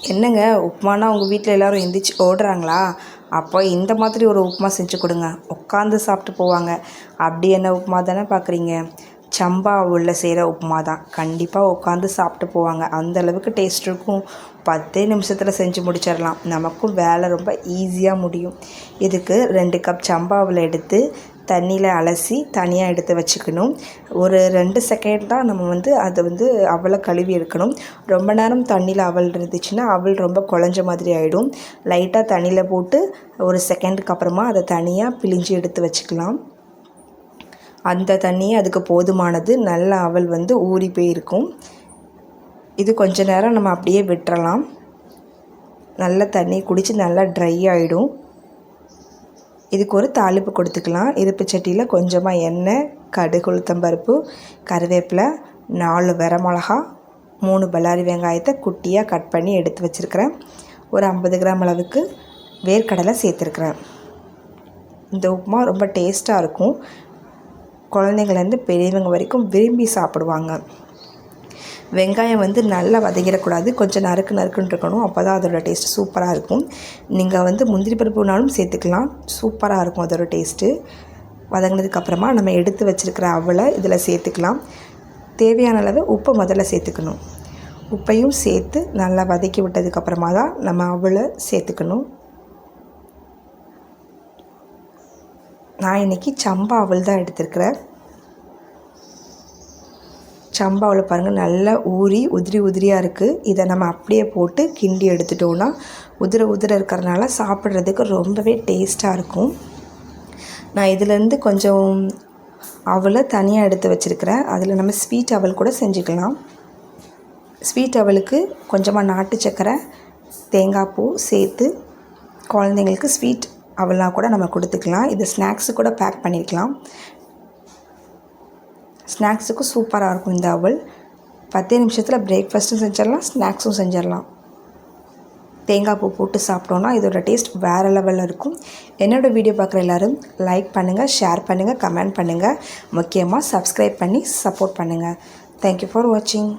என்னங்க உப்புமானா உங்கள் வீட்டில் எல்லோரும் எந்திரிச்சு ஓடுறாங்களா? அப்போ இந்த மாதிரி ஒரு உப்புமா செஞ்சு கொடுங்க, உட்காந்து சாப்பிட்டு போவாங்க. அப்படி என்ன உப்புமா தானே பார்க்குறீங்க? சம்பா உள்ள செய்கிற உப்புமா தான். கண்டிப்பாக உட்காந்து சாப்பிட்டு போவாங்க. அந்தளவுக்கு டேஸ்ட் இருக்கும். 10 நிமிஷத்தில் செஞ்சு முடிச்சிடலாம். நமக்கும் வேலை ரொம்ப ஈஸியாக முடியும். இதுக்கு 2 கப் சம்பாவில் எடுத்து தண்ணியில் அலசி தனியாக எடுத்து வச்சுக்கணும். ஒரு 2 செகண்ட் தான் நம்ம அதை அவலை கழுவி எடுக்கணும். ரொம்ப நேரம் தண்ணியில் அவல் இருந்துச்சுன்னா அவல் ரொம்ப குழஞ்ச மாதிரி ஆகிடும். லைட்டாக தண்ணியில் போட்டு ஒரு செகண்டுக்கு அப்புறமா அதை தனியாக பிழிஞ்சு எடுத்து வச்சுக்கலாம். அந்த தண்ணியே அதுக்கு போதுமானது. நல்ல அவல் ஊறி போயிருக்கும். இது கொஞ்ச நேரம் நம்ம அப்படியே விட்டுறலாம். நல்ல தண்ணி குடித்து நல்லா ட்ரை ஆகிடும். இதுக்கு ஒரு தாளிப்பு கொடுத்துக்கலாம். இருப்பு சட்டியில் கொஞ்சமாக எண்ணெய், கடுகு, உளுத்தம்பருப்பு, கருவேப்பிலை, 4 வரமிளகா, 3 பல்லாரி வெங்காயத்தை குட்டியாக கட் பண்ணி எடுத்து வச்சுருக்கிறேன். ஒரு 50 கிராம் அளவுக்கு வேர்க்கடலை சேர்த்துருக்குறேன். இந்த உப்புமா ரொம்ப டேஸ்ட்டாக இருக்கும். குழந்தைங்கள்லேருந்து பெரியவங்க வரைக்கும் விரும்பி சாப்பிடுவாங்க. வெங்காயம் நல்லா வதங்கிடக்கூடாது, கொஞ்சம் நறுக்குன்னு இருக்கணும். அப்போ தான் அதோடய டேஸ்ட் சூப்பராக இருக்கும். நீங்கள் முந்திரி பருப்புனாலும் சேர்த்துக்கலாம், சூப்பராக இருக்கும் அதோட டேஸ்ட்டு. வதங்கினதுக்கப்புறமா நம்ம எடுத்து வச்சுருக்கிற அவலை இதில் சேர்த்துக்கலாம். தேவையான அளவு உப்பை முதல்ல சேர்த்துக்கணும். உப்பையும் சேர்த்து நல்லா வதக்கி விட்டதுக்கப்புறமா தான் நம்ம அவலை சேர்த்துக்கணும். நான் இன்றைக்கி சம்பா அவல் தான் எடுத்துருக்கிறேன். சம்பா அவல் பாருங்கள், நல்லா ஊறி உதிரியாக இருக்குது. இதை நம்ம அப்படியே போட்டு கிண்டி எடுத்துட்டோன்னா உதிர இருக்கிறதுனால சாப்பிட்றதுக்கு ரொம்பவே டேஸ்ட்டாக இருக்கும். நான் இதிலேருந்து கொஞ்சம் அவலை தனியாக எடுத்து வச்சுருக்கிறேன். அதில் நம்ம ஸ்வீட் அவல் கூட செஞ்சுக்கலாம். ஸ்வீட் அவலுக்கு கொஞ்சமாக நாட்டு சக்கரை, தேங்காய் பூ சேர்த்து குழந்தைங்களுக்கு ஸ்வீட் அவலாக கூட நம்ம கொடுத்துக்கலாம். இது ஸ்நாக்ஸு கூட பேக் பண்ணிக்கலாம். ஸ்நாக்ஸுக்கும் சூப்பராக இருக்கும் இந்த அவல். 10 நிமிஷத்தில் பிரேக்ஃபாஸ்ட்டும் செஞ்சிடலாம், ஸ்நாக்ஸும் செஞ்சிடலாம். தேங்காய் பூ போட்டு சாப்பிட்டோன்னா இதோட டேஸ்ட் வேறு லெவலில் இருக்கும். என்னோடய வீடியோ பார்க்குற எல்லோரும் லைக் பண்ணுங்கள், ஷேர் பண்ணுங்கள், கமெண்ட் பண்ணுங்கள். முக்கியமாக சப்ஸ்கிரைப் பண்ணி சப்போர்ட் பண்ணுங்கள். தேங்க்யூ ஃபார் வாட்சிங்.